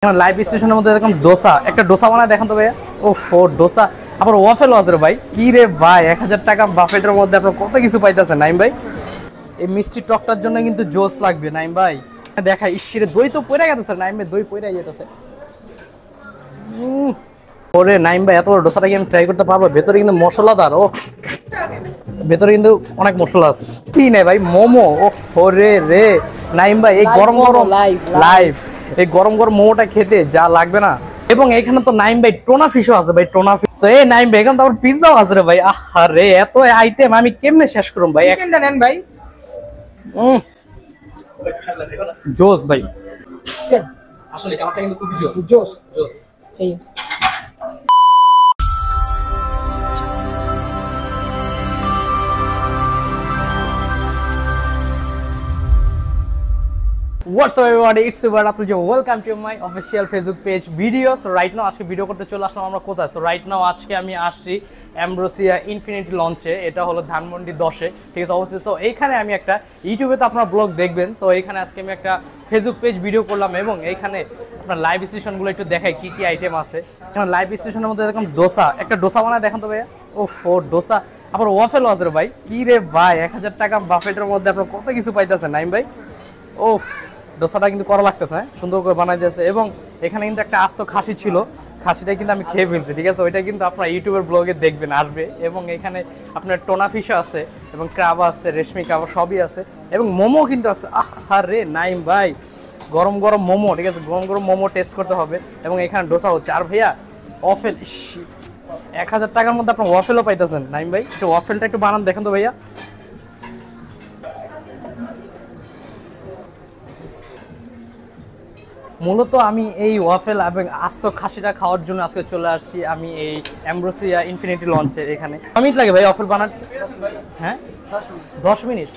Live স্টেশনের মধ্যে এরকম ডোসা একটা ডোসা বানায় দেখেন তো ভাইয়া। ওফো ডোসা আবার ওয়াফেল আছে রে ভাই। কি রে ভাই 1000 টাকা বাফেটের মধ্যে আপনার কত কিছু পাইতেছেন নাইম ভাই। এই মিষ্টি টকটার জন্য কিন্তু জোস লাগবে নাইম ভাই। দেখা ইসিরে দই তো পড়ে গেছে নাইম ভাই, দই পড়ে যেতেছে। ওরে নাইম ভাই এত বড় ডোসাটা কি আমি ট্রাই করতে পারবো? ভেতরে কিন্তু মশলাদার, ও ভেতরে কিন্তু অনেক মশলা আছে। কি নে ভাই মোমো, ও ওরে রে নাইম ভাই এই গরম গরম লাইভ এই গরম গরম মোমোটা খেতে যা লাগবে না। এবং এখানে তো নাইম ভাই টোনা ফিশও আছে ভাই, টোনা ফিশ। এই নাইম ভাই এখানে তো আবার পিজ্জাও আছে রে ভাই। আরে এত আইটেম আমি কেমনে শেষ করব ভাই? চিকেনটা নেন ভাই। জোস ভাই, আসলে কালারটা কিন্তু খুবই জোস জোস জোস। এই What's up everybody, it's Super Aplujo. Welcome to my official Facebook page video. So right now আজকে ভিডিও করতে চলে আসলাম আমরা কোথায়? So right now আজকে আমি আসছি অ্যাম্ব্রোসিয়া ইনফিনিটি লঞ্চে। এটা হলো ধানমন্ডি 10-এ, ঠিক আছে অবস্থিত। তো এইখানে আমি একটা ইউটিউবে তো আপনারা ব্লগ দেখবেন, তো এইখানে আজকে আমি একটা ফেসবুক পেজ ভিডিও করলাম এবং এইখানে আপনার লাইভ স্টেশনগুলো একটু দেখাই কি কি আইটেম আছে। এখানে লাইভ স্টেশনের মধ্যে এরকম ডোসা একটা ডোসা বানায় দেখেন তো ভাইয়া। ওফো ডোসা আবার ওয়াফেল আছে রে ভাই। কি রে ভাই 1000 টাকা বাফেটের মধ্যে আপনার কত কিছু পাইতেছেন নাইম ভাই। ওফ ডোসাটা কিন্তু করা লাগতেছে, সুন্দর করে বানাই দিয়েছে। এবং এখানে কিন্তু একটা আস্ত খাসি ছিল, খাসিটা কিন্তু আমি খেয়ে ফেলছি, ঠিক আছে। ওইটা কিন্তু আপনার ইউটিউবের ব্লগে দেখবেন আসবে। এবং এখানে আপনার টোনা ফিশও আছে এবং ক্রাব আছে, রেশমি ক্রাব সবই আছে এবং মোমো কিন্তু আছে। আরে নাইম ভাই গরম গরম মোমো, ঠিক আছে, গরম গরম মোমো টেস্ট করতে হবে। এবং এখানে ডোসা হচ্ছে। আর ভাইয়া ওয়াফেল 1000 টাকার মধ্যে আপনার ওয়াফেলও পাইতেছেন নাইম ভাই। একটু ওয়াফেলটা একটু বানান দেখেন তো ভাইয়া। মূলত আমি এই ওয়াফেল এবং আস্ত খাসিটা খাওয়ার জন্য আজকে চলে আসছি আমি এই অ্যাম্ব্রোসিয়া ইনফিনিটি লঞ্চে। এখানে মিনিট লাগে ভাই ওয়াফেল বানাতে? হ্যাঁ 10 মিনিট।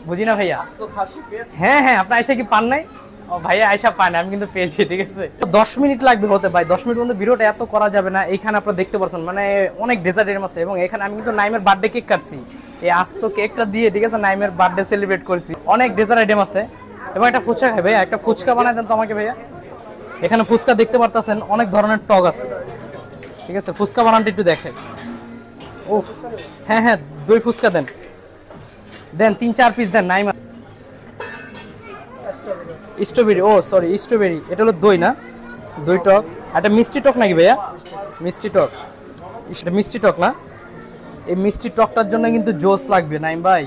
বুঝি না ভাইয়া। হ্যাঁ হ্যাঁ আপনার আয়সা কি পান নাই? ও ভাইয়া আয়সা পান, আমি কিন্তু পেয়েছি, ঠিক আছে। 10 মিনিট লাগবে হতে ভাই। 10 মিনিট মধ্যে ভিডিওটা এত করা যাবে না। এখানে আপনারা দেখতে পাচ্ছেন মানে অনেক ডেজার্ট আইটেম আছে। এবং এখানে আমি কিন্তু নাইমের বার্থডে কেক কাটছি, এই আস্ত কেকটা দিয়ে, ঠিক আছে, নাইমের বার্থডে সেলিব্রেট করছি। অনেক ডেজার্ট আইটেম আছে এবং একটা ফুচকা খাই ভাইয়া, একটা ফুচকা বানাই দেন তো আমাকে ভাইয়া। এখানে ফুচকা দেখতে পারতেছেন অনেক ধরনের টক আছে, ঠিক আছে। ফুচকা বানাতে একটু দেখেন। উফ হ্যাঁ হ্যাঁ দই ফুচকা দেন, দেন 3-4 পিস দেন। নাইম স্ট্রবেরি, ও সরি স্ট্রবেরি, এটা হলো দই না, দই টক। একটা মিষ্টি টক নাকি ভাইয়া? মিষ্টি টক, এটা মিষ্টি টক না? এই মিষ্টি টকটার জন্য কিন্তু জোস লাগবে নাইম ভাই।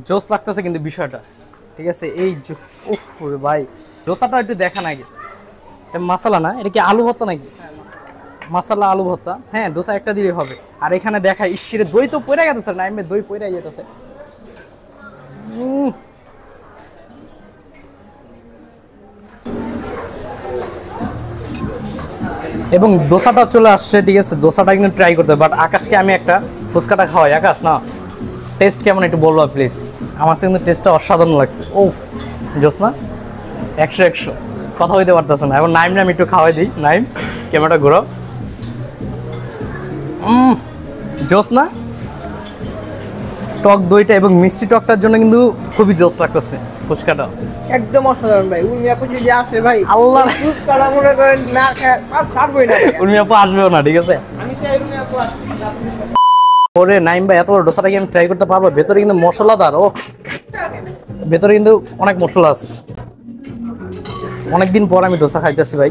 জোস লাগতেছে কিন্তু বিষয়টা, ঠিক আছে। এই উফ ভাই ডোসাটা একটু দেখা নাকি, এটা মশলা না, এটা কি আলু ভর্তা নাকি? মশলা আলু ভর্তা, হ্যাঁ ডোসা একটা দিলেই হবে। আর এখানে দেখা ইসিরে দই তো পড়ে গেছে নাইমে, দই পড়ে যেতেছে। এবং ডোসাটা চলে আসছে, ঠিক আছে। ডোসাটা কিন্তু ট্রাই করতে হবে। বাট আকাশকে আমি একটা ফুচকাটা খাওয়াই। আকাশ না টেস্ট কেমন একটু বলবো প্লিজ। আমার কাছে কিন্তু টেস্টটা অসাধারণ লাগছে। ও জোস না, 100 কথা বলতে পারতেছে না। এবং নাইম আমি একটু খাওয়াই দিই। নাইম ক্যামেরাটা ঘুরো। জোস না, টক দইটা এবং মিষ্টি টকটার জন্য কিন্তু খুবই জোস লাগতেছে ফুচকাটা, একদম অসাধারণ ভাই। উর্মি আপু যদি আসে ভাই, আল্লাহ ফুচকাটা মনে করেন না ছাড়বই না ভাই। উর্মি আপু আসবেও না, ঠিক আছে। আমি চাই উর্মি আপু আসবে। ওরে নাইম ভাই এত বড় ডোসাটা কি আমি ট্রাই করতে পারবো? ভেতরে কিন্তু মশলাদার, ও ভেতরে কিন্তু অনেক মশলা আছে। অনেকদিন পর আমি ডোসা খাইতেছি ভাই,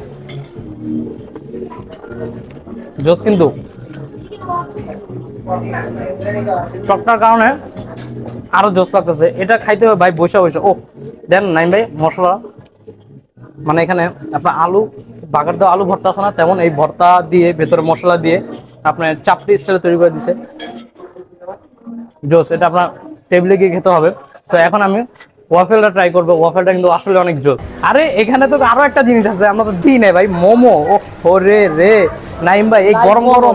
জোস কিন্তু টকটার কারণে আরো জোস লাগতেছে। এটা খাইতে হবে ভাই বৈশা বৈশা। ও দেন নাইম ভাই মশলা, মানে এখানে আপনার আলু বাগার দেওয়া আলু ভর্তা আছে না, তেমন এই ভর্তা দিয়ে ভেতরে মশলা দিয়ে আপনার চাপটি স্টাইলে তৈরি করে দিছে। জোস, এটা আপনার টেবিলে গিয়ে খেতে হবে। তো এখন আমি ওয়াফেলটা ট্রাই করবো। ওয়াফেলটা কিন্তু আসলে অনেক জোস। আরে এখানে তো আরো একটা জিনিস আছে আমরা তো দিই নাই ভাই, মোমো। ও রে রে নাইম ভাই এই গরম গরম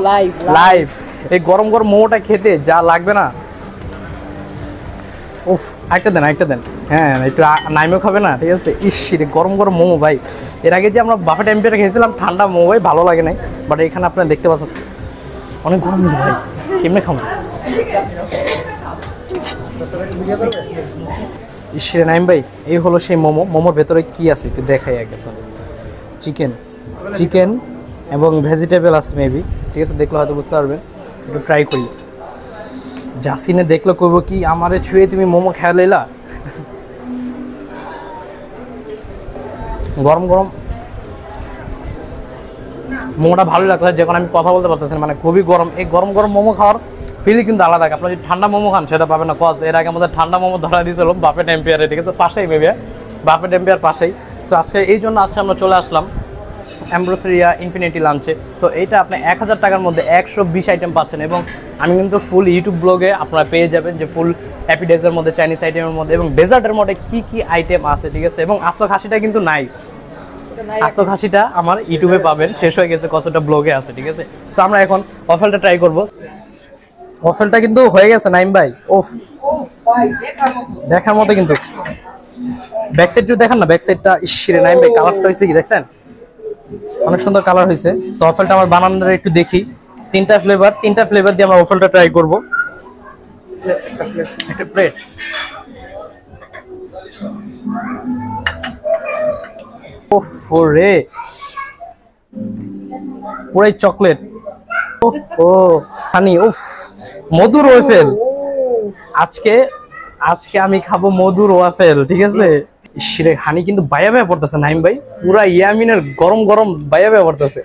লাইভ এই গরম গরম মোমোটা খেতে যা লাগবে না। উফ একটা দেন, একটা দেন। হ্যাঁ একটু নাইমেও খাবে না, ঠিক আছে। ইস রে গরম গরম মোমো ভাই। এর আগে যে আমরা বাফে টেম্পারেচারে খেয়েছিলাম ঠান্ডা মোমো ভাই, ভালো লাগে নাই। বাট এখানে আপনারা দেখতে পাচ্ছেন অনেক গরম ভাই, কেমনে খাবো? ইসরে নাইম ভাই, এই হলো সেই মোমো। মোমোর ভেতরে কি আছে একটু দেখাই আগে আপনাদের। চিকেন এবং ভেজিটেবল আছে মেবি, ঠিক আছে, দেখলে হয়তো বুঝতে পারবেন। একটু ট্রাই করি। জাসিনে দেখলে করবো কি, আমারে ছুঁয়ে তুমি মোমো খেয়া লইলা। গরম গরম মোমোটা ভালো লাগছে, যখন আমি কথা বলতে পারতেছি না, মানে খুবই গরম। এই গরম গরম মোমো খাওয়ার ফিলই কিন্তু আলাদা। আপনার যদি ঠান্ডা মোমো খান সেটা পাবেন না। কজ এর আগে আমাদের ঠান্ডা মোমো ধরা দিয়েছিল বাফে টেম্পিয়ারে, ঠিক আছে, পাশেই মেবি, বাফে টেম্পিয়ার পাশেই। সো আজকে এই জন্য আজকে আমরা চলে আসলাম অ্যাম্ব্রোসিয়া ইনফিনিটি লাঞ্চে। সো এইটা আপনি 1000 টাকার মধ্যে 120 আইটেম পাচ্ছেন, এবং আমি কিন্তু ফুল ইউটিউব ব্লগে আপনারা পেয়ে যাবেন যে ফুল অ্যাপিটাইজার মধ্যে, চাইনিজ আইটেমের মধ্যে এবং ডেজার্টের মধ্যে কি কি আইটেম আছে, ঠিক আছে। এবং আস্ত খাসিটা কিন্তু নাই, আস্ত খাসিটা আমার ইউটিউবে পাবেন, শেষ হয়ে গেছে, কতটা ব্লগে আছে, ঠিক আছে। সো আমরা এখন ওয়াফেলটা ট্রাই করব। ওয়াফেলটা কিন্তু হয়ে গেছে নাইম ভাই, ওফ দেখার মতো কিন্তু। ব্যাক সাইডটা দেখেন না, ব্যাক সাইডটা ইসরে নাইম ভাই, কালারটা হয়েছে কি দেখছেন, অনেক সুন্দর কালার হয়েছে। তো ওয়াফেলটা আমার বানানোটা একটু দেখি। তিনটা ফ্লেভার দিয়ে আমরা ওয়াফেলটা ট্রাই করব। একটা প্লেট, ওরে পুরাই চকলেট, ও হানি, উফ মধুর ওয়াফেল। আজকে আমি খাবো মধুর ওয়াফেল, ঠিক আছে। ইসরে হানি কিন্তু বাইয়া বাইয়া পড়তেছে নাইম ভাই, পুরা ইয়ামিনের গরম গরম বাইয়া বাইয়া পড়তেছে।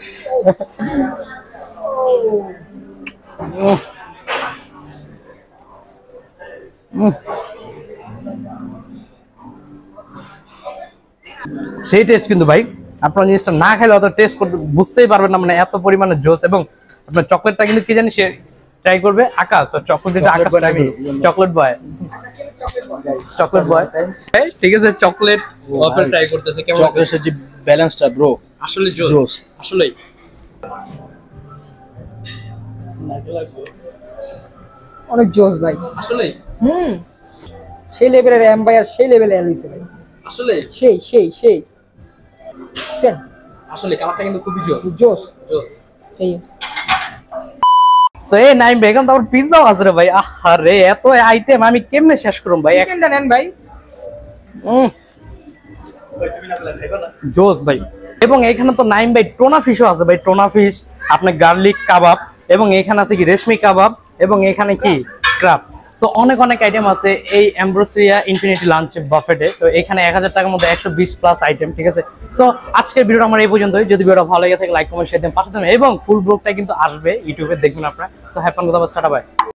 সেই টেস্ট কিন্তু ভাই, আপনার জিনিসটা না খাইলে অত টেস্ট করতে বুঝতেই পারবেন না, মানে এত পরিমাণে জোস। এবং আপনার চকলেটটা কিন্তু কি জানি সে ট্রাই করবে, আকাশ চকলেট দিতে, আকাশ আমি চকলেট বয়, ঠিক আছে, চকলেট ওয়াফেল ট্রাই করতেছে। কেমন চকলেটের যে ব্যালেন্সটা ব্রো, আসলে জোস, আসলেই অনেক জোস ভাই, আসলেই সেই লেভেলের এম্পায়ার, সেই লেভেলে হইছে ভাই, আসলে সেই আসলে কালারটা কিন্তু খুবই জোস জোস। এই সো এই নাইম বেগম, তারপর পিজ্জাও আছে রে ভাই। আরে এত আইটেম আমি কেমনে শেষ করব ভাই? চিকেনটা নেন ভাই, জোস ভাই। এবং এখানে তো নাইম ভাই টোনা ফিশও আছে ভাই, টোনা ফিশ, আপনার গার্লিক কাবাব, এবং এখানে আছে কি রেশমি কাবাব, এবং এখানে কি ক্রাব। সো অনেক আইটেম আছে এই অ্যাম্ব্রোসিয়া ইনফিনিটি লাঞ্চ বাফেটে। তো এখানে 1000 টাকার মধ্যে 120 প্লাস আইটেম, ঠিক আছে। সো আজকের ভিডিওটা আমার এই পর্যন্তই। যদি ভিডিওটা ভালো লাগে থাকে লাইক কমেন্ট শেয়ার দেন, পাশে থাকবেন, এবং ফুল ব্লগটা কিন্তু আসবে ইউটিউবে, দেখবেন আপনারা। সো হ্যাভ ফান, কথা বাই।